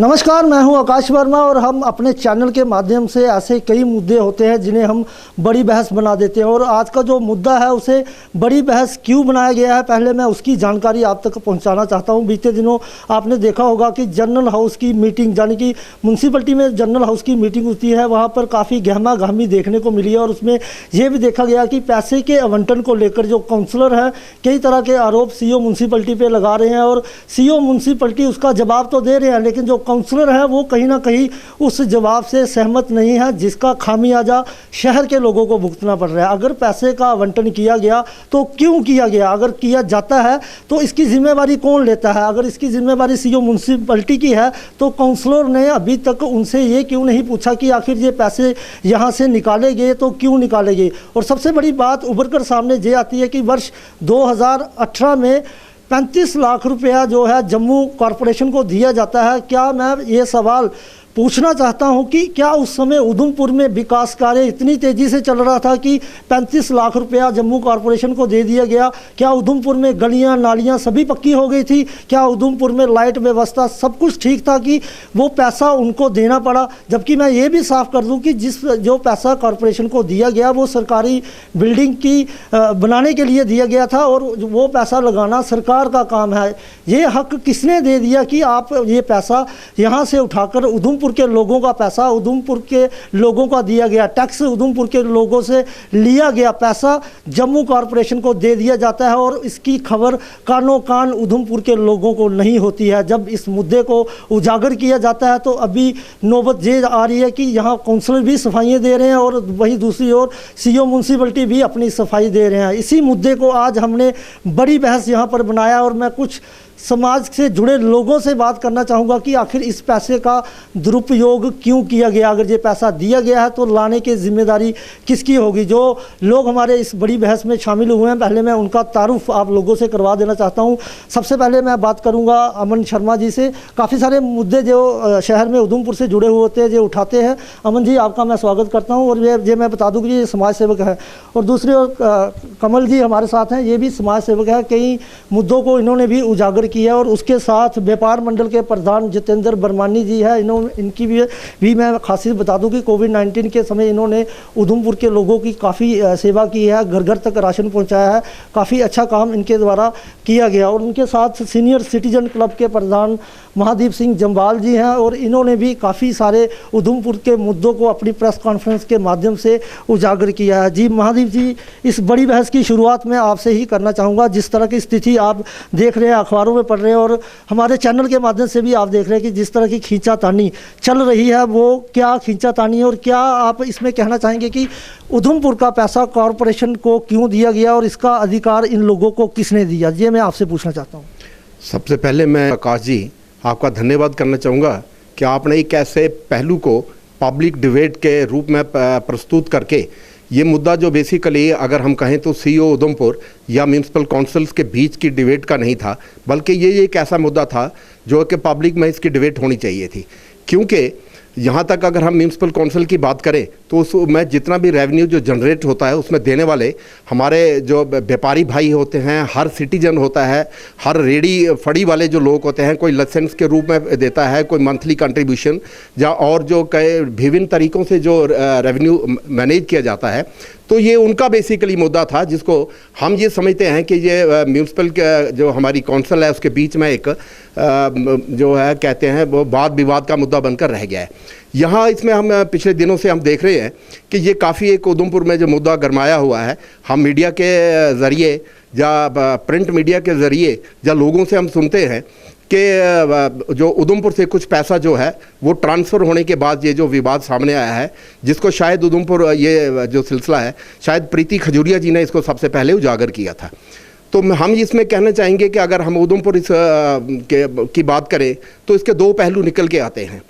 नमस्कार, मैं हूं आकाश वर्मा और हम अपने चैनल के माध्यम से ऐसे कई मुद्दे होते हैं जिन्हें हम बड़ी बहस बना देते हैं। और आज का जो मुद्दा है उसे बड़ी बहस क्यों बनाया गया है, पहले मैं उसकी जानकारी आप तक पहुंचाना चाहता हूं। बीते दिनों आपने देखा होगा कि जनरल हाउस की मीटिंग, यानी कि म्यूनसिपलिटी में जनरल हाउस की मीटिंग होती है, वहाँ पर काफ़ी गहमा गहमी देखने को मिली है। और उसमें यह भी देखा गया कि पैसे के आवंटन को लेकर जो काउंसलर हैं कई तरह के आरोप सीईओ म्यूनसिपलिटी पर लगा रहे हैं। और सीईओ म्यूनसिपलिटी उसका जवाब तो दे रहे हैं, लेकिन जो काउंसलर है वो कहीं ना कहीं उस जवाब से सहमत नहीं है, जिसका खामियाजा शहर के लोगों को भुगतना पड़ रहा है। अगर पैसे का आवंटन किया गया तो क्यों किया गया, अगर किया जाता है तो इसकी जिम्मेवारी कौन लेता है। अगर इसकी जिम्मेवारी सीईओ म्यूनसिपलिटी की है तो काउंसलर ने अभी तक उनसे ये क्यों नहीं पूछा कि आखिर ये पैसे यहाँ से निकाले गए तो क्यों निकाले गए। और सबसे बड़ी बात उभर कर सामने ये आती है कि वर्ष 2018 में 35 लाख रुपया जो है जम्मू कॉरपोरेशन को दिया जाता है। क्या मैं ये सवाल पूछना चाहता हूं कि क्या उस समय उधमपुर में विकास कार्य इतनी तेज़ी से चल रहा था कि 35 लाख रुपया जम्मू कॉरपोरेशन को दे दिया गया? क्या उधमपुर में गलियां नालियां सभी पक्की हो गई थी? क्या उधमपुर में लाइट व्यवस्था सब कुछ ठीक था कि वो पैसा उनको देना पड़ा? जबकि मैं ये भी साफ कर दूं कि जो पैसा कॉरपोरेशन को दिया गया वो सरकारी बिल्डिंग की बनाने के लिए दिया गया था, और वो पैसा लगाना सरकार का काम है। ये हक किसने दे दिया कि आप ये पैसा यहाँ से उठाकर उधमपुर के लोगों का पैसा, उधमपुर के लोगों का दिया गया टैक्स, उधमपुर के लोगों से लिया गया पैसा जम्मू कॉरपोरेशन को दे दिया जाता है, और इसकी खबर कानों कान उधमपुर के लोगों को नहीं होती है। जब इस मुद्दे को उजागर किया जाता है तो अभी नौबत ये आ रही है कि यहाँ काउंसलर भी सफाइयाँ दे रहे हैं और वहीं दूसरी ओर सीईओ म्यूनसिपलिटी भी अपनी सफाई दे रहे हैं। इसी मुद्दे को आज हमने बड़ी बहस यहाँ पर बनाया, और मैं कुछ समाज से जुड़े लोगों से बात करना चाहूँगा कि आखिर इस पैसे का दुरुपयोग क्यों किया गया। अगर ये पैसा दिया गया है तो लाने की जिम्मेदारी किसकी होगी। जो लोग हमारे इस बड़ी बहस में शामिल हुए हैं, पहले मैं उनका तारुफ आप लोगों से करवा देना चाहता हूँ। सबसे पहले मैं बात करूँगा अमन शर्मा जी से। काफ़ी सारे मुद्दे जो शहर में उधमपुर से जुड़े हुए होते हैं जो उठाते हैं। अमन जी, आपका मैं स्वागत करता हूँ। और ये मैं बता दूँ कि ये समाज सेवक है। और दूसरी ओर कमल जी हमारे साथ हैं, ये भी समाज सेवक है। कई मुद्दों को इन्होंने भी उजागर किया। और उसके साथ व्यापार मंडल के प्रधान जितेंद्र बरमानी जी है। इनकी भी मैं खासियत बता दूं कि कोविड-19 के समय इन्होंने उधमपुर के लोगों की काफ़ी सेवा की है, घर घर तक राशन पहुंचाया है। काफ़ी अच्छा काम इनके द्वारा किया गया। और उनके साथ सीनियर सिटीजन क्लब के प्रधान महादीप सिंह जम्वाल जी हैं, और इन्होंने भी काफ़ी सारे उधमपुर के मुद्दों को अपनी प्रेस कॉन्फ्रेंस के माध्यम से उजागर किया है। जी महादीप जी, इस बड़ी बहस की शुरुआत मैं आपसे ही करना चाहूँगा। जिस तरह की स्थिति आप देख रहे हैं, अखबारों में पढ़ रहे हैं और हमारे चैनल के माध्यम से भी आप देख रहे हैं कि जिस तरह की खींचातानी चल रही है, वो क्या खींचातानी है, और क्या आप इसमें कहना चाहेंगे कि उधमपुर का पैसा कॉरपोरेशन को क्यों दिया गया और इसका अधिकार इन लोगों को किसने दिया? ये मैं आपसे पूछना चाहता हूँ। सबसे पहले मैं आकाश जी आपका धन्यवाद करना चाहूँगा कि आपने एक ऐसे पहलू को पब्लिक डिबेट के रूप में प्रस्तुत करके ये मुद्दा जो बेसिकली अगर हम कहें तो सीईओ उधमपुर या म्यूनसिपल काउंसिल्स के बीच की डिबेट का नहीं था, बल्कि ये एक ऐसा मुद्दा था जो कि पब्लिक में इसकी डिबेट होनी चाहिए थी। क्योंकि यहाँ तक अगर हम म्यूनसिपल काउंसिल की बात करें तो उसमें जितना भी रेवेन्यू जो जनरेट होता है उसमें देने वाले हमारे जो व्यापारी भाई होते हैं, हर सिटीजन होता है, हर रेडी फड़ी वाले जो लोग होते हैं, कोई लाइसेंस के रूप में देता है, कोई मंथली कंट्रीब्यूशन या और जो कई विभिन्न तरीक़ों से जो रेवेन्यू मैनेज किया जाता है, तो ये उनका बेसिकली मुद्दा था जिसको हम ये समझते हैं कि ये म्यूनसिपल जो हमारी काउंसिल है उसके बीच में एक जो है कहते हैं वो वाद विवाद का मुद्दा बनकर रह गया है। यहाँ इसमें हम पिछले दिनों से हम देख रहे हैं कि ये काफ़ी एक उधमपुर में जो मुद्दा गरमाया हुआ है, हम मीडिया के ज़रिए या प्रिंट मीडिया के ज़रिए या लोगों से हम सुनते हैं कि जो उधमपुर से कुछ पैसा जो है वो ट्रांसफ़र होने के बाद ये जो विवाद सामने आया है, जिसको शायद उधमपुर ये जो सिलसिला है शायद प्रीति खजूरिया जी ने इसको सबसे पहले उजागर किया था। तो हम इसमें कहना चाहेंगे कि अगर हम उधमपुर की बात करें तो इसके दो पहलू निकल के आते हैं।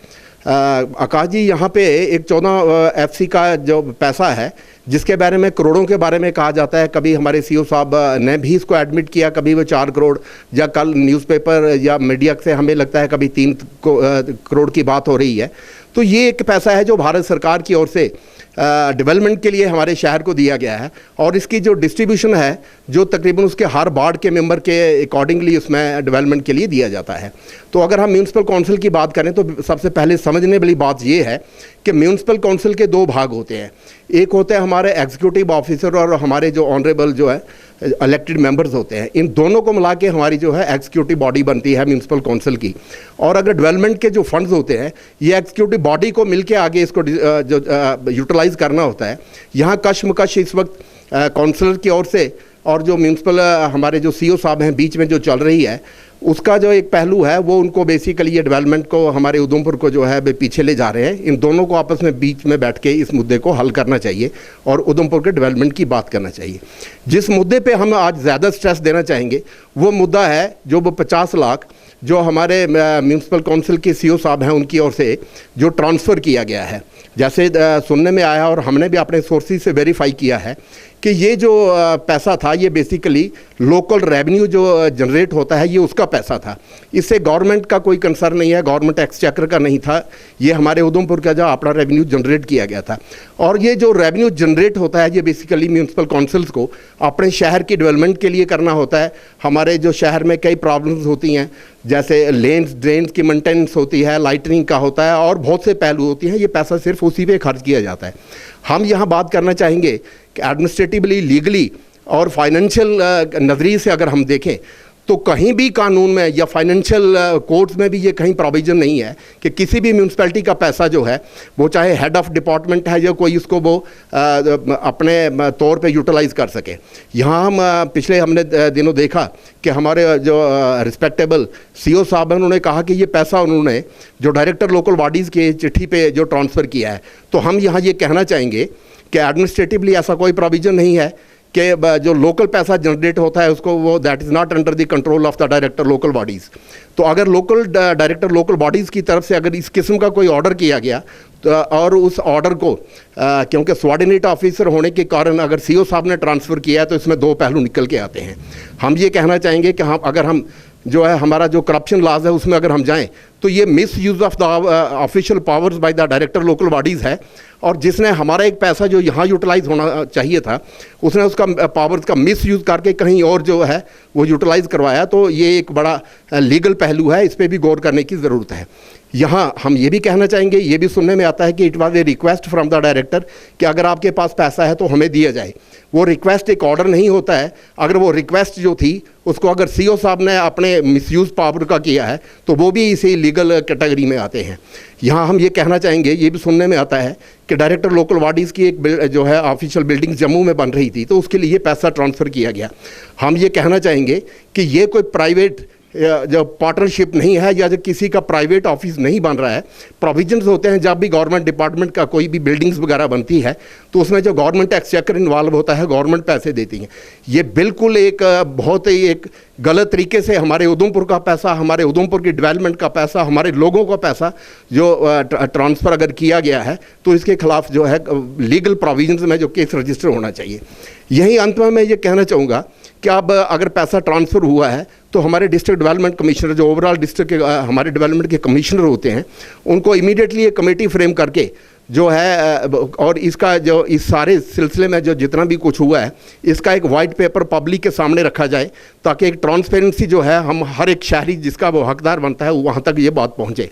आकाश जी, यहाँ पे एक 14 FC का जो पैसा है जिसके बारे में करोड़ों के बारे में कहा जाता है, कभी हमारे सीईओ साहब ने भी इसको एडमिट किया, कभी वो 4 करोड़ या कल न्यूज़पेपर या मीडिया से हमें लगता है कभी 3 करोड़ की बात हो रही है। तो ये एक पैसा है जो भारत सरकार की ओर से डेवलपमेंट के लिए हमारे शहर को दिया गया है और इसकी जो डिस्ट्रीब्यूशन है जो तकरीबन उसके हर वार्ड के मेंबर के अकॉर्डिंगली उसमें डेवलपमेंट के लिए दिया जाता है। तो अगर हम म्यूनसिपल काउंसिल की बात करें तो सबसे पहले समझने वाली बात ये है कि म्यूनसिपल काउंसिल के दो भाग होते हैं। एक होते हैं हमारे एग्जीक्यूटिव ऑफिसर और हमारे जो ऑनरेबल जो है इलेक्टेड मेंबर्स होते हैं। इन दोनों को मिला के हमारी जो है एग्जीक्यूटिव बॉडी बनती है म्यूनसिपल काउंसिल की। और अगर डेवलपमेंट के जो फंड्स होते हैं ये एग्जीक्यूटिव बॉडी को मिलके आगे इसको जो यूटिलाइज करना होता है। यहाँ कशमकश इस वक्त काउंसिलर की ओर से और जो म्यूनसिपल हमारे जो सीओ साहब हैं बीच में जो चल रही है उसका जो एक पहलू है वो उनको बेसिकली ये डेवलपमेंट को हमारे उधमपुर को जो है पीछे ले जा रहे हैं। इन दोनों को आपस में बीच में बैठ के इस मुद्दे को हल करना चाहिए और उधमपुर के डेवलपमेंट की बात करना चाहिए। जिस मुद्दे पे हम आज ज़्यादा स्ट्रेस देना चाहेंगे वो मुद्दा है जो वो 50 लाख जो हमारे म्यूनसिपल काउंसिल के सीओ साहब हैं उनकी ओर से जो ट्रांसफ़र किया गया है। जैसे सुनने में आया और हमने भी अपने सोर्सेज से वेरीफाई किया है कि ये जो पैसा था ये बेसिकली लोकल रेवेन्यू जो जनरेट होता है ये उसका पैसा था। इससे गवर्नमेंट का कोई कंसर्न नहीं है, गवर्नमेंट एक्सचेकर का नहीं था। ये हमारे उधमपुर का जो अपना रेवेन्यू जनरेट किया गया था और ये जो रेवेन्यू जनरेट होता है ये बेसिकली म्यूनसिपल काउंसिल्स को अपने शहर की डेवलपमेंट के लिए करना होता है। हमारे जो शहर में कई प्रॉब्लम्स होती हैं जैसे लेन्स ड्रेन्स की मेंटेनेंस होती है, लाइटनिंग का होता है और बहुत से पहलू होती हैं। ये पैसा सिर्फ उसी पे खर्च किया जाता है। हम यहाँ बात करना चाहेंगे कि एडमिनिस्ट्रेटिवली, लीगली और फाइनेंशियल नज़रिए से अगर हम देखें तो कहीं भी कानून में या फाइनेंशियल कोड्स में भी ये कहीं प्रोविज़न नहीं है कि किसी भी म्यूनसिपैलिटी का पैसा जो है वो चाहे हेड ऑफ डिपार्टमेंट है या कोई इसको वो अपने तौर पे यूटिलाइज़ कर सके। यहाँ हम पिछले हमने दिनों देखा कि हमारे जो रिस्पेक्टेबल सीओ साहब हैं उन्होंने कहा कि ये पैसा उन्होंने जो डायरेक्टर लोकल बॉडीज़ की चिट्ठी पे जो ट्रांसफ़र किया है। तो हम यहाँ ये कहना चाहेंगे कि एडमिनिस्ट्रेटिवली ऐसा कोई प्रोविज़न नहीं है कि जो लोकल पैसा जनरेट होता है उसको वो that is not under the control of the director local bodies. तो अगर लोकल डायरेक्टर लोकल बॉडीज़ की तरफ से अगर इस किस्म का कोई ऑर्डर किया गया तो और उस ऑर्डर को क्योंकि सबऑर्डिनेट ऑफिसर होने के कारण अगर सीओ साहब ने ट्रांसफ़र किया है तो इसमें दो पहलू निकल के आते हैं। हम ये कहना चाहेंगे कि हम जो है हमारा जो करप्शन लॉज है उसमें अगर हम जाएं तो ये miss use of the official powers by the director local bodies है और जिसने हमारा एक पैसा जो यहाँ यूटिलाइज होना चाहिए था उसने उसका पावर्स का मिस यूज़ करके कहीं और जो है वो यूटिलाइज करवाया। तो ये एक बड़ा लीगल पहलू है, इस पर भी गौर करने की ज़रूरत है। यहाँ हम ये भी कहना चाहेंगे, ये भी सुनने में आता है कि it was a request from the director कि अगर आपके पास पैसा है तो हमें दिया जाए। वो रिक्वेस्ट एक ऑर्डर नहीं होता है। अगर वो रिक्वेस्ट जो थी उसको अगर सीओ साहब ने अपने मिसयूज़ पावर का किया है तो वो भी इसी लीगल कैटेगरी में आते हैं। यहाँ हम ये कहना चाहेंगे, ये भी सुनने में आता है कि डायरेक्टर लोकल बॉडीज़ की एक जो है ऑफिशियल बिल्डिंग जम्मू में बन रही थी तो उसके लिए पैसा ट्रांसफ़र किया गया। हम ये कहना चाहेंगे कि ये कोई प्राइवेट जो पार्टनरशिप नहीं है या जो किसी का प्राइवेट ऑफिस नहीं बन रहा है। प्रोविजंस होते हैं जब भी गवर्नमेंट डिपार्टमेंट का कोई भी बिल्डिंग्स वगैरह बनती है तो उसमें जो गवर्नमेंट एक्सचेकर इन्वॉल्व होता है, गवर्नमेंट पैसे देती है। ये बिल्कुल एक बहुत ही एक गलत तरीके से हमारे उधमपुर का पैसा, हमारे उधमपुर की डेवलपमेंट का पैसा, हमारे लोगों का पैसा जो ट्रांसफ़र अगर किया गया है तो इसके खिलाफ जो है लीगल प्रोविजंस में जो केस रजिस्टर होना चाहिए। यही अंत में मैं ये कहना चाहूँगा कि अब अगर पैसा ट्रांसफ़र हुआ है तो हमारे डिस्ट्रिक्ट डेवलपमेंट कमिश्नर जो ओवरऑल डिस्ट्रिक्ट के हमारे डेवलपमेंट के कमिश्नर होते हैं उनको इमीडिएटली एक कमेटी फ्रेम करके जो है और इसका जो इस सारे सिलसिले में जो जितना भी कुछ हुआ है इसका एक वाइट पेपर पब्लिक के सामने रखा जाए ताकि एक ट्रांसपेरेंसी जो है हम हर एक शहरी जिसका वो हकदार बनता है वहाँ तक ये बात पहुँचे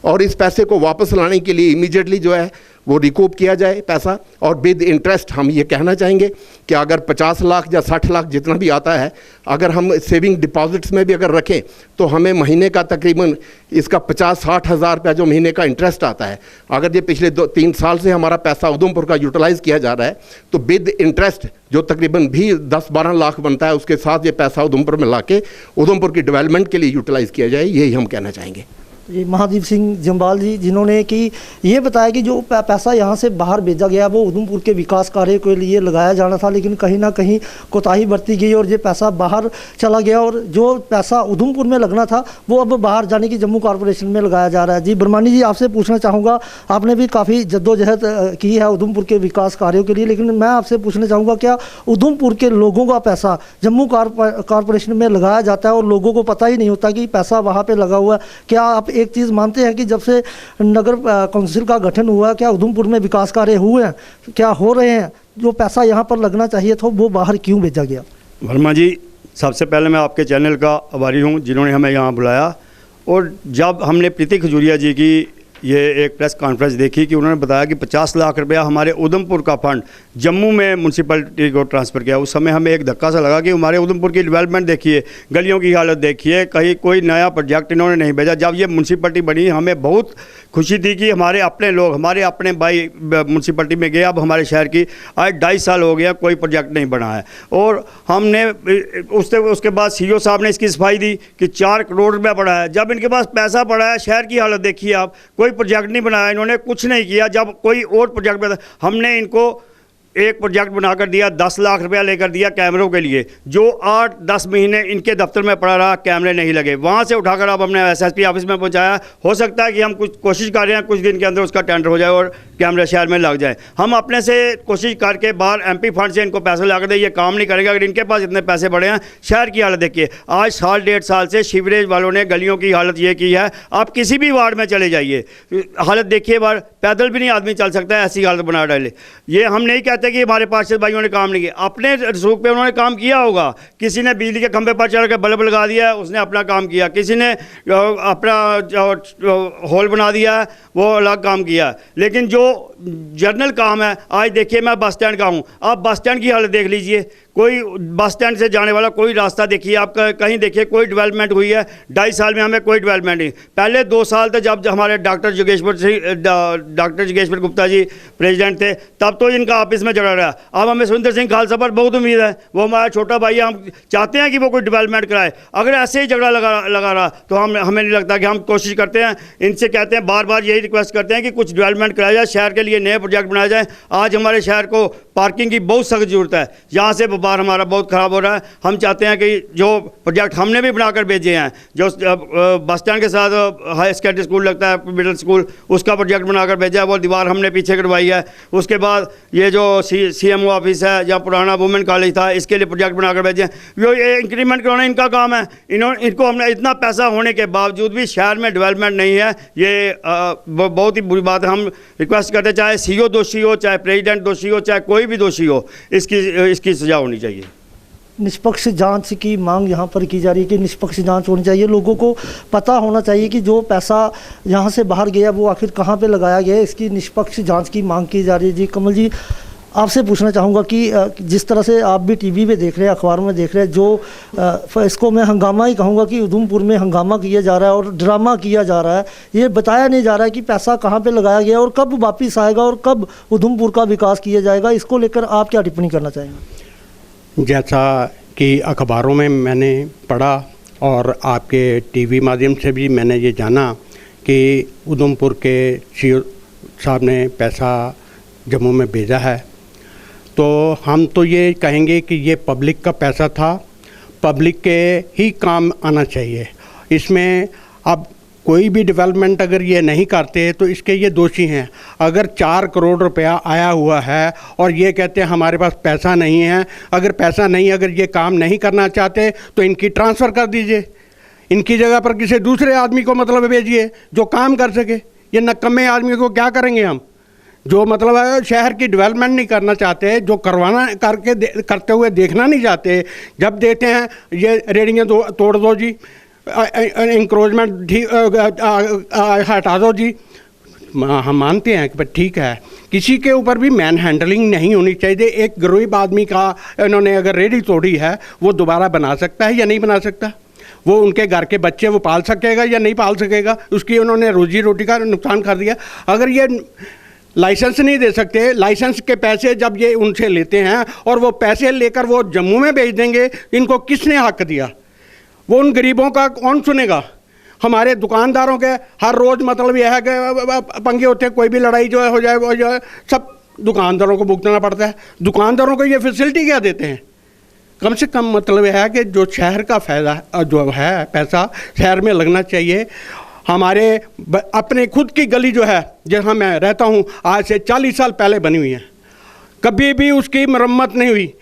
और इस पैसे को वापस लाने के लिए इमीडिएटली जो है वो रिकूप किया जाए पैसा और विद इंटरेस्ट। हम ये कहना चाहेंगे कि अगर 50 लाख या 60 लाख जितना भी आता है अगर हम सेविंग डिपॉजिट्स में भी अगर रखें तो हमें महीने का तकरीबन इसका 50-60 हज़ार रुपया जो महीने का इंटरेस्ट आता है। अगर ये पिछले 2-3 साल से हमारा पैसा उधमपुर का यूटिलाइज़ किया जा रहा है तो विद इंटरेस्ट जो तकरीबन भी 10-12 लाख बनता है उसके साथ ये पैसा उधमपुर में ला के उधमपुर की डेवलपमेंट के लिए यूटिलाइज़ किया जाए, यही हम कहना चाहेंगे। जी, महादीप सिंह जम्वाल जी जिन्होंने कि ये बताया कि जो पैसा यहाँ से बाहर भेजा गया वो उधमपुर के विकास कार्य के लिए लगाया जाना था लेकिन कहीं ना कहीं कोताही बरती गई और ये पैसा बाहर चला गया और जो पैसा उधमपुर में लगना था वो अब बाहर जाने की जम्मू कॉरपोरेशन में लगाया जा रहा है। जी बरमानी जी, आपसे पूछना चाहूँगा, आपने भी काफ़ी जद्दोजहद की है उधमपुर के विकास कार्यों के लिए, लेकिन मैं आपसे पूछना चाहूँगा क्या उधमपुर के लोगों का पैसा जम्मू कॉरपोरेशन में लगाया जाता है और लोगों को पता ही नहीं होता कि पैसा वहाँ पर लगा हुआ है? क्या आप एक चीज़ मानते हैं कि जब से नगर कौंसिल का गठन हुआ, क्या उधमपुर में विकास कार्य हुए हैं, क्या हो रहे हैं? जो पैसा यहाँ पर लगना चाहिए था वो बाहर क्यों भेजा गया? वर्मा जी, सबसे पहले मैं आपके चैनल का आभारी हूँ जिन्होंने हमें यहाँ बुलाया। और जब हमने प्रीति खजूरिया जी की ये एक प्रेस कॉन्फ्रेंस देखी कि उन्होंने बताया कि 50 लाख रुपया हमारे उधमपुर का फंड जम्मू में म्यूनसिपलिटी को ट्रांसफ़र किया, उस समय हमें एक धक्का सा लगा कि हमारे उधमपुर की डेवलपमेंट देखिए, गलियों की हालत देखिए, कहीं कोई नया प्रोजेक्ट इन्होंने नहीं भेजा। जब ये म्यूनसिपलिटी बनी हमें बहुत खुशी थी कि हमारे अपने लोग, हमारे अपने भाई म्यूनसिपलिटी में गए। अब हमारे शहर की आज 2.5 साल हो गया, कोई प्रोजेक्ट नहीं बना है। और हमने उसके बाद CEO साहब ने इसकी सफाई दी कि 4 करोड़ रुपया पड़ा है। जब इनके पास पैसा पड़ा है, शहर की हालत देखिए आप, कोई प्रोजेक्ट नहीं बनाया, इन्होंने कुछ नहीं किया। जब कोई और प्रोजेक्ट बना, हमने इनको एक प्रोजेक्ट बनाकर दिया, 10 लाख रुपया लेकर दिया कैमरों के लिए, जो 8-10 महीने इनके दफ्तर में पड़ा रहा, कैमरे नहीं लगे। वहाँ से उठाकर अब हमने SSP ऑफिस में पहुँचाया। हो सकता है कि हम कुछ कोशिश कर रहे हैं, कुछ दिन के अंदर उसका टेंडर हो जाए और कैमरे शहर में लग जाए। हम अपने से कोशिश करके बाहर MP फंड से इनको पैसे ला कर दे, ये काम नहीं करेगा। अगर इनके पास इतने पैसे बढ़े हैं, शहर की हालत देखिए, आज 1.5 साल से सीवरेज वालों ने गलियों की हालत ये की है। आप किसी भी वार्ड में चले जाइए, हालत देखिए, बार पैदल भी नहीं आदमी चल सकता है, ऐसी हालत बना डाले। ये हम नहीं कहते कि हमारे पार्षद भाइयों ने काम नहीं किया, अपने रसूख पे उन्होंने काम किया होगा। किसी ने बिजली के खंभे पर चढ़ के बल्ब लगा दिया, उसने अपना काम किया। किसी ने अपना हॉल बना दिया, वो अलग काम किया। लेकिन जो जनरल काम है, आज देखिए मैं बस स्टैंड का हूँ, आप बस स्टैंड की हालत देख लीजिए, कोई बस स्टैंड से जाने वाला कोई रास्ता देखिए आप, कहीं देखिए कोई डेवलपमेंट हुई है? 2.5 साल में हमें कोई डेवलपमेंट नहीं। पहले 2 साल थे जब हमारे डॉक्टर जोगेश्वर गुप्ता जी प्रेसिडेंट थे, तब तो इनका ऑफिस में जड़ा रहा। अब हमें सुरेंद्र सिंह खालसा पर बहुत उम्मीद है, वो हमारा छोटा भाई है, हम चाहते हैं कि वो कोई डेवलपमेंट कराए। अगर ऐसे ही झगड़ा लगा रहा तो हमें नहीं लगता कि हम कोशिश करते हैं, इनसे कहते हैं, बार बार यही रिक्वेस्ट करते हैं कि कुछ डेवलपमेंट कराया जाए, शहर के लिए नए प्रोजेक्ट बनाया जाए। आज हमारे शहर को पार्किंग की बहुत सख्त जरूरत है, यहाँ से बार हमारा बहुत ख़राब हो रहा है। हम चाहते हैं कि जो प्रोजेक्ट हमने भी बनाकर भेजे हैं, जो बस स्टैंड के साथ हाई सेकेंडरी स्कूल लगता है, मिडिल स्कूल, उसका प्रोजेक्ट बनाकर भेजा है, वो दीवार हमने पीछे करवाई है। उसके बाद ये जो CMO ऑफिस है, जहाँ पुराना वुमेन कॉलेज था, इसके लिए प्रोजेक्ट बनाकर भेजे हैं। ये इंक्रीमेंट कराना इनका काम है। इनको हमने इतना पैसा होने के बावजूद भी शहर में डेवलपमेंट नहीं है, ये बहुत ही बुरी बात है। हम रिक्वेस्ट करते, चाहे CEO दोषी हो, चाहे प्रेसिडेंट दोषी हो, चाहे कोई भी दोषी हो, इसकी सजा होनी चाहिए। निष्पक्ष जांच की मांग यहाँ पर की जा रही है कि निष्पक्ष जांच होनी चाहिए। लोगों को पता होना चाहिए कि जो पैसा यहाँ से बाहर गया वो आखिर कहाँ पे लगाया गया है। इसकी निष्पक्ष जांच की मांग की जा रही है। जी कमल जी, आपसे पूछना चाहूँगा कि जिस तरह से आप भी TV पे देख रहे हैं, अखबारों में देख रहे हैं, जो इसको मैं हंगामा ही कहूँगा कि उधमपुर में हंगामा किया जा रहा है और ड्रामा किया जा रहा है। ये बताया नहीं जा रहा है कि पैसा कहाँ पे लगाया गया और कब वापिस आएगा और कब उधमपुर का विकास किया जाएगा। इसको लेकर आप क्या टिप्पणी करना चाहेंगे? जैसा कि अखबारों में मैंने पढ़ा और आपके TV माध्यम से भी मैंने ये जाना कि उधमपुर के CEO साहब ने पैसा जम्मू में भेजा है, तो हम तो ये कहेंगे कि ये पब्लिक का पैसा था, पब्लिक के ही काम आना चाहिए। इसमें अब कोई भी डेवलपमेंट अगर ये नहीं करते तो इसके ये दोषी हैं। अगर 4 करोड़ रुपया आया हुआ है और ये कहते हैं हमारे पास पैसा नहीं है, अगर पैसा नहीं, अगर ये काम नहीं करना चाहते तो इनकी ट्रांसफ़र कर दीजिए, इनकी जगह पर किसी दूसरे आदमी को मतलब भेजिए जो काम कर सके। ये नकम्मे आदमी को क्या करेंगे हम, जो मतलब है शहर की डेवलपमेंट नहीं करना चाहते, जो करते हुए देखना नहीं चाहते। जब देखते हैं ये रेडियाँ तोड़ दो जी, इंक्रोचमेंट हटा दो जी, हम मानते हैं कि ठीक है, किसी के ऊपर भी मैन हैंडलिंग नहीं होनी चाहिए। एक गरीब आदमी का इन्होंने अगर रेडी तोड़ी है, वो दोबारा बना सकता है या नहीं बना सकता? वो उनके घर के बच्चे वो पाल सकेगा या नहीं पाल सकेगा? उसकी उन्होंने रोजी रोटी का नुकसान कर दिया। अगर ये लाइसेंस नहीं दे सकते, लाइसेंस के पैसे जब ये उनसे लेते हैं और वो पैसे लेकर वो जम्मू में भेज देंगे, इनको किसने हक दिया? वो उन गरीबों का कौन सुनेगा? हमारे दुकानदारों के हर रोज़ मतलब यह है कि पंगे होते हैं, कोई भी लड़ाई जो है हो जाए सब दुकानदारों को भुगतना पड़ता है। दुकानदारों को ये फैसिलिटी क्या देते हैं? कम से कम मतलब यह है कि जो शहर का फ़ायदा जो है, पैसा शहर में लगना चाहिए। हमारे अपने खुद की गली जो है, जहाँ मैं रहता हूँ, आज से 40 साल पहले बनी हुई है, कभी भी उसकी मरम्मत नहीं हुई।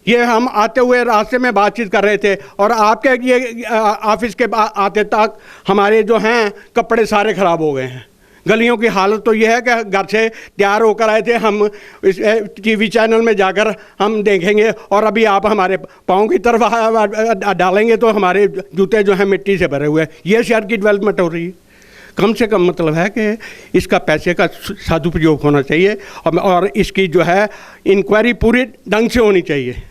ये हम आते हुए रास्ते में बातचीत कर रहे थे और आपके ये ऑफिस के आते तक हमारे जो हैं कपड़े सारे ख़राब हो गए हैं। गलियों की हालत तो ये है कि घर से तैयार होकर आए थे हम, इस टीवी चैनल में जाकर हम देखेंगे और अभी आप हमारे पाँव की तरफ डालेंगे तो हमारे जूते जो हैं मिट्टी से भरे हुए हैं। ये शहर की डेवलपमेंट हो रही है। कम से कम मतलब है कि इसका पैसे का सदुपयोग होना चाहिए और इसकी जो है इंक्वायरी पूरी ढंग से होनी चाहिए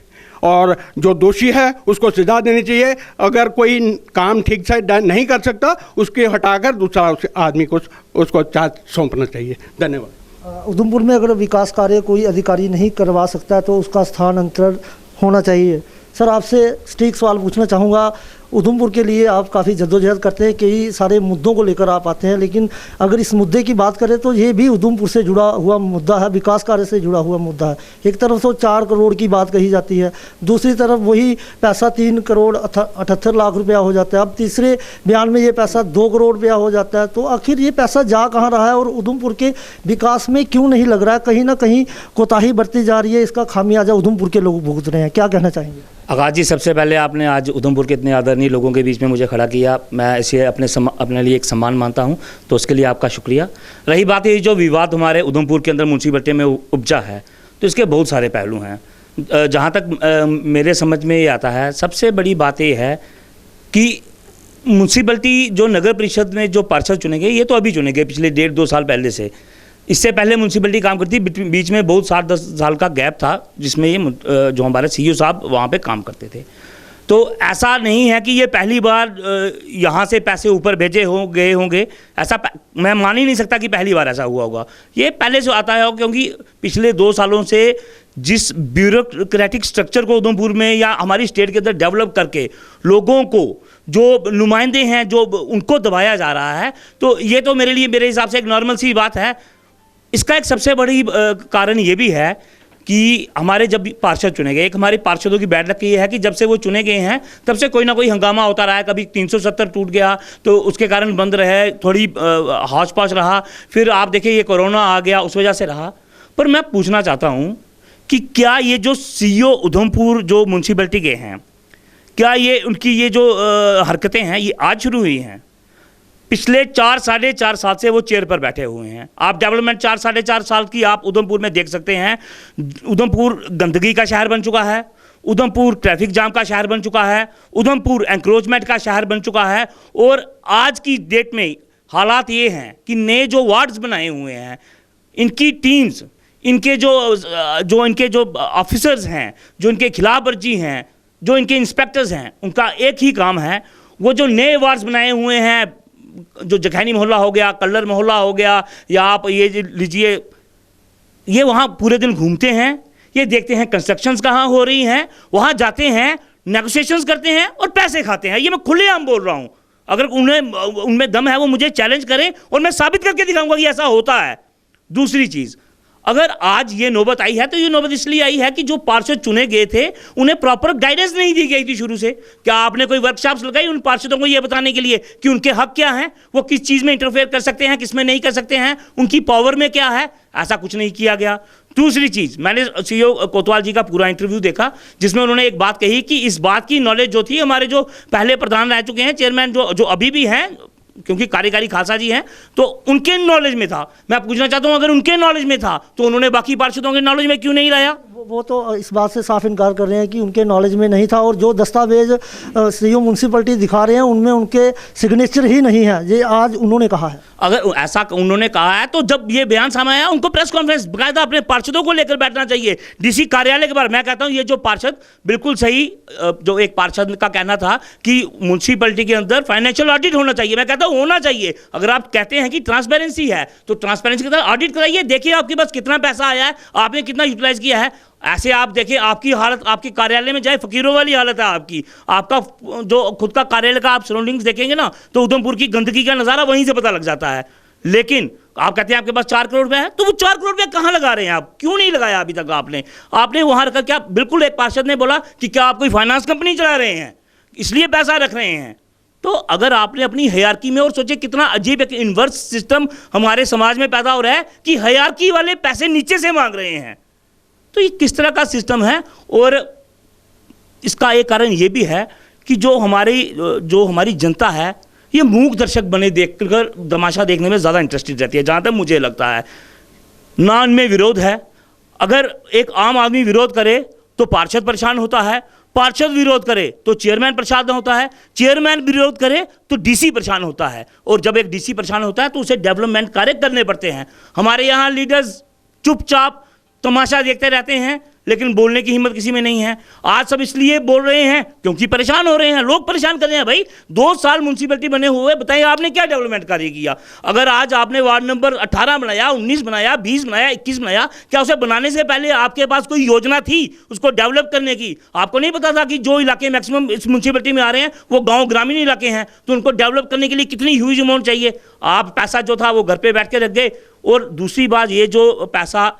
और जो दोषी है उसको सजा देनी चाहिए। अगर कोई काम ठीक से नहीं कर सकता उसके हटाकर दूसरा आदमी को उसको चार्ज सौंपना चाहिए। धन्यवाद। उधमपुर में अगर विकास कार्य कोई अधिकारी नहीं करवा सकता तो उसका स्थानांतरण होना चाहिए। सर, आपसे स्ट्रीक सवाल पूछना चाहूँगा। उधमपुर के लिए आप काफ़ी जद्दोजहद करते हैं, कई सारे मुद्दों को लेकर आप आते हैं, लेकिन अगर इस मुद्दे की बात करें तो ये भी उधमपुर से जुड़ा हुआ मुद्दा है, विकास कार्य से जुड़ा हुआ मुद्दा है। एक तरफ तो 4 करोड़ की बात कही जाती है, दूसरी तरफ वही पैसा 3 करोड़ 78 लाख रुपया हो जाता है। अब तीसरे बयान में ये पैसा 2 करोड़ रुपया हो जाता है। तो आखिर ये पैसा जा कहाँ रहा है और उधमपुर के विकास में क्यों नहीं लग रहा है? कहीं ना कहीं कोताही बरती जा रही है, इसका खामियाजा उधमपुर के लोग भुगत रहे हैं। क्या कहना चाहेंगे? आगाज जी, सबसे पहले आपने आज उधमपुर के इतने आदरणीय लोगों के बीच में मुझे खड़ा किया, मैं इसे अपने लिए एक सम्मान मानता हूं, तो उसके लिए आपका शुक्रिया। रही बात ये जो विवाद हमारे उधमपुर के अंदर म्यूनसिपैलिटी में उपजा है, तो इसके बहुत सारे पहलू हैं। जहां तक मेरे समझ में ये आता है, सबसे बड़ी बात ये है कि म्यूनसिपैलिटी जो नगर परिषद में जो पार्षद चुने गए, ये तो अभी चुने गए, पिछले 1.5-2 साल पहले से। इससे पहले म्यूनसिपैलिटी काम करती, बीच में बहुत 7-10 साल का गैप था जिसमें ये जो हमारे सीईओ साहब वहाँ पे काम करते थे। तो ऐसा नहीं है कि ये पहली बार यहाँ से पैसे ऊपर भेजे गए होंगे, ऐसा मैं मान ही नहीं सकता कि पहली बार ऐसा हुआ होगा। ये पहले से आता है, क्योंकि पिछले 2 सालों से जिस ब्यूरोक्रेटिक स्ट्रक्चर को उधमपुर में या हमारी स्टेट के अंदर डेवलप करके लोगों को जो नुमाइंदे हैं जो उनको दबाया जा रहा है, तो ये तो मेरे हिसाब से एक नॉर्मल सी बात है। इसका एक सबसे बड़ी कारण ये भी है कि हमारे जब पार्षद चुने गए, एक हमारे पार्षदों की बैड लक ये है कि जब से वो चुने गए हैं तब से कोई ना कोई हंगामा होता रहा है। कभी 370 टूट गया तो उसके कारण बंद रहे, थोड़ी हौच पौच रहा, फिर आप देखिए ये कोरोना आ गया, उस वजह से रहा। पर मैं पूछना चाहता हूँ कि क्या ये जो सीईओ उधमपुर जो म्यूनसिपैलिटी के हैं, क्या ये उनकी ये जो हरकतें हैं ये आज शुरू हुई हैं? पिछले 4-4.5 साल से वो चेयर पर बैठे हुए हैं। आप डेवलपमेंट 4-4.5 साल की आप उधमपुर में देख सकते हैं। उधमपुर गंदगी का शहर बन चुका है, उधमपुर ट्रैफिक जाम का शहर बन चुका है, उधमपुर एंक्रोचमेंट का शहर बन चुका है। और आज की डेट में हालात ये हैं कि नए जो वार्ड्स बनाए हुए हैं, इनकी टीम्स, इनके जो ऑफिसर्स हैं, जो इनके खिलाफ वर्जी हैं, जो इनके इंस्पेक्टर्स हैं, उनका एक ही काम है, वो जो नए वार्ड्स बनाए हुए हैं, जो जखैनी मोहल्ला हो गया, कल्लर मोहल्ला हो गया, या आप ये लीजिए, ये वहाँ पूरे दिन घूमते हैं, ये देखते हैं कंस्ट्रक्शंस कहाँ हो रही हैं, वहाँ जाते हैं, नेगोशिएशंस करते हैं और पैसे खाते हैं। ये मैं खुलेआम बोल रहा हूँ। अगर उनमें दम है वो मुझे चैलेंज करें और मैं साबित करके दिखाऊंगा कि ऐसा होता है। दूसरी चीज़, अगर आज ये नौबत आई है तो ये नौबत इसलिए आई है कि जो पार्षद चुने गए थे उन्हें प्रॉपर गाइडेंस नहीं दी गई थी शुरू से। क्या आपने कोई वर्कशॉप्स लगाई उन पार्षदों को ये बताने के लिए कि उनके हक क्या हैं, वो किस चीज़ में इंटरफेयर कर सकते हैं, किस में नहीं कर सकते हैं, उनकी पावर में क्या है? ऐसा कुछ नहीं किया गया। दूसरी चीज़, मैंने सीईओ कोतवाल जी का पूरा इंटरव्यू देखा जिसमें उन्होंने एक बात कही कि इस बात की नॉलेज जो थी, हमारे जो पहले प्रधान रह चुके हैं, चेयरमैन जो अभी भी हैं, क्योंकि कार्यकारी खासा जी हैं, तो उनके नॉलेज में था। मैं पूछना चाहता हूं, अगर उनके नॉलेज में था तो उन्होंने बाकी पार्षदों के नॉलेज में क्यों नहीं लाया? वो तो इस बात से साफ इनकार कर रहे हैं कि उनके नॉलेज में नहीं था, और जो दस्तावेज सीईओ म्यूनसिपैलिटी दिखा रहे हैं उनमें उनके सिग्नेचर ही नहीं है, ये आज उन्होंने कहा है। अगर ऐसा उन्होंने कहा है तो जब ये बयान सामने आया उनको प्रेस कॉन्फ्रेंस बाकायदा अपने पार्षदों को लेकर बैठना चाहिए, डीसी कार्यालय के बाहर। मैं कहता हूं ये जो पार्षद बिल्कुल सही, जो एक पार्षद का कहना था कि म्यूनसिपैलिटी के अंदर फाइनेंशियल ऑडिट होना चाहिए, मैं कहता हूं होना चाहिए। अगर आप कहते हैं कि ट्रांसपेरेंसी है तो ट्रांसपेरेंसी के साथ ऑडिट कराइए, देखिए आपके पास कितना पैसा आया है, आपने कितना यूटिलाइज किया है। ऐसे आप देखिए, आपकी हालत, आपके कार्यालय में जाए, फकीरों वाली हालत है आपकी। आपका जो खुद का कार्यालय का आप सराउंडिंग्स देखेंगे ना तो उधमपुर की गंदगी का नज़ारा वहीं से पता लग जाता है। लेकिन आप कहते हैं आपके पास 4 करोड़ रुपए है, तो वो 4 करोड़ रुपए कहाँ लगा रहे हैं आप? क्यों नहीं लगाया अभी तक आपने वहां रखा? क्या बिल्कुल एक पार्षद ने बोला कि क्या आप कोई फाइनेंस कंपनी चला रहे हैं इसलिए पैसा रख रहे हैं? तो अगर आपने अपनी हायरार्की में, और सोचे कितना अजीब एक इन्वर्स सिस्टम हमारे समाज में पैदा हो रहा है कि हायरार्की वाले पैसे नीचे से मांग रहे हैं, तो ये किस तरह का सिस्टम है? और इसका एक कारण ये भी है कि जो हमारी जनता है ये मूक दर्शक बने देखकर तमाशा देखने में ज़्यादा इंटरेस्टेड रहती है, जहाँ तक मुझे लगता है। ना इनमें विरोध है, अगर एक आम आदमी विरोध करे तो पार्षद परेशान होता है, पार्षद विरोध करे तो चेयरमैन परेशान होता है, चेयरमैन विरोध करे तो डीसी परेशान होता है, और जब एक डीसी परेशान होता है तो उसे डेवलपमेंट कार्य करने पड़ते हैं। हमारे यहाँ लीडर्स चुपचाप तमाशा देखते रहते हैं, लेकिन बोलने की हिम्मत किसी में नहीं है। आज सब इसलिए बोल रहे हैं क्योंकि परेशान हो रहे हैं, लोग परेशान कर रहे हैं। भाई 2 साल म्यूनसिपैलिटी बने हुए, बताइए आपने क्या डेवलपमेंट कार्य किया? अगर आज आपने वार्ड नंबर 18 बनाया, 19 बनाया, 20 बनाया, 21 बनाया, क्या उसे बनाने से पहले आपके पास कोई योजना थी उसको डेवलप करने की? आपको नहीं पता था कि जो इलाके मैक्सिमम इस म्यूनसिपैलिटी में आ रहे हैं वो गाँव ग्रामीण इलाके हैं, तो उनको डेवलप करने के लिए कितनी ह्यूज अमाउंट चाहिए? आप पैसा जो था वो घर पर बैठ के रख गए। और दूसरी बात, ये जो पैसा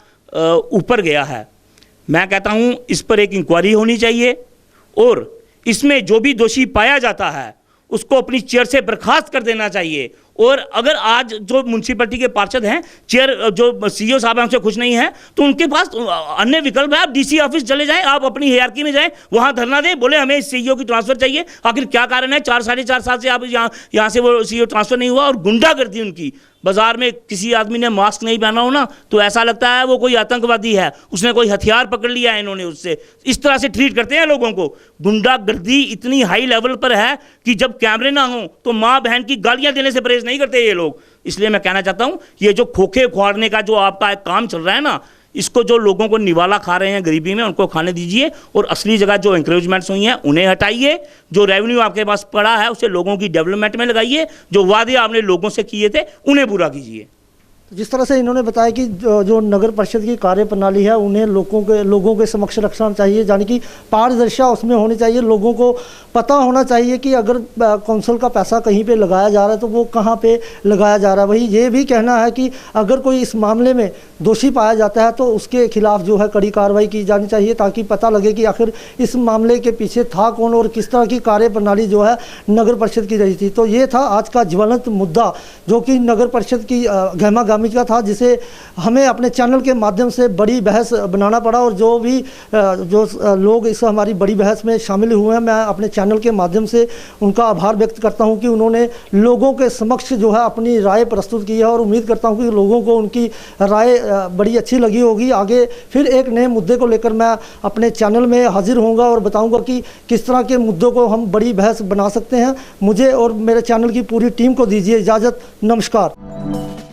ऊपर गया है, मैं कहता हूं इस पर एक इंक्वायरी होनी चाहिए, और इसमें जो भी दोषी पाया जाता है उसको अपनी चेयर से बर्खास्त कर देना चाहिए। और अगर आज जो म्यूनसिपैलिटी के पार्षद हैं, चेयर जो सीईओ साहब हैं उनसे खुश नहीं है, तो उनके पास अन्य विकल्प है। आप डीसी ऑफिस चले जाएं, आप अपनी हायरार्की में जाएं, वहां धरना दें, बोले हमें सीईओ की ट्रांसफर चाहिए। आखिर क्या कारण है 4 साढ़े 4 साल से आप यहाँ से वो सीईओ ट्रांसफर नहीं हुआ? और गुंडागर्दी उनकी, बाजार में किसी आदमी ने मास्क नहीं पहना हो ना तो ऐसा लगता है वो कोई आतंकवादी है, उसने कोई हथियार पकड़ लिया है, इन्होंने उससे इस तरह से ट्रीट करते हैं लोगों को। गुंडागर्दी इतनी हाई लेवल पर है कि जब कैमरे ना हो तो माँ बहन की गालियां देने से परहेज नहीं करते ये लोग। इसलिए मैं कहना चाहता हूं, ये जो खोखे उखाड़ने का जो आपका एक काम चल रहा है ना, इसको जो लोगों को निवाला खा रहे हैं गरीबी में, उनको खाने दीजिए, और असली जगह जो इंक्रोचमेंट्स हुई हैं उन्हें हटाइए। जो रेवेन्यू आपके पास पड़ा है उसे लोगों की डेवलपमेंट में लगाइए, जो वादे आपने लोगों से किए थे उन्हें पूरा कीजिए। जिस तरह से इन्होंने बताया कि जो नगर परिषद की कार्य प्रणाली है उन्हें लोगों के समक्ष रखना चाहिए, यानी कि पारदर्शिता उसमें होनी चाहिए। लोगों को पता होना चाहिए कि अगर काउंसिल का पैसा कहीं पे लगाया जा रहा है तो वो कहाँ पे लगाया जा रहा है। वही ये भी कहना है कि अगर कोई इस मामले में दोषी पाया जाता है तो उसके खिलाफ जो है कड़ी कार्रवाई की जानी चाहिए, ताकि पता लगे कि आखिर इस मामले के पीछे था कौन और किस तरह की कार्य प्रणाली जो है नगर परिषद की रही थी। तो ये था आज का ज्वलंत मुद्दा जो कि नगर परिषद की गहमा का था, जिसे हमें अपने चैनल के माध्यम से बड़ी बहस बनाना पड़ा। और जो लोग इस हमारी बड़ी बहस में शामिल हुए हैं, मैं अपने चैनल के माध्यम से उनका आभार व्यक्त करता हूं कि उन्होंने लोगों के समक्ष जो है अपनी राय प्रस्तुत की है, और उम्मीद करता हूं कि लोगों को उनकी राय बड़ी अच्छी लगी होगी। आगे फिर एक नए मुद्दे को लेकर मैं अपने चैनल में हाजिर होऊंगा और बताऊंगा कि किस तरह के मुद्दों को हम बड़ी बहस बना सकते हैं। मुझे और मेरे चैनल की पूरी टीम को दीजिए इजाज़त। नमस्कार।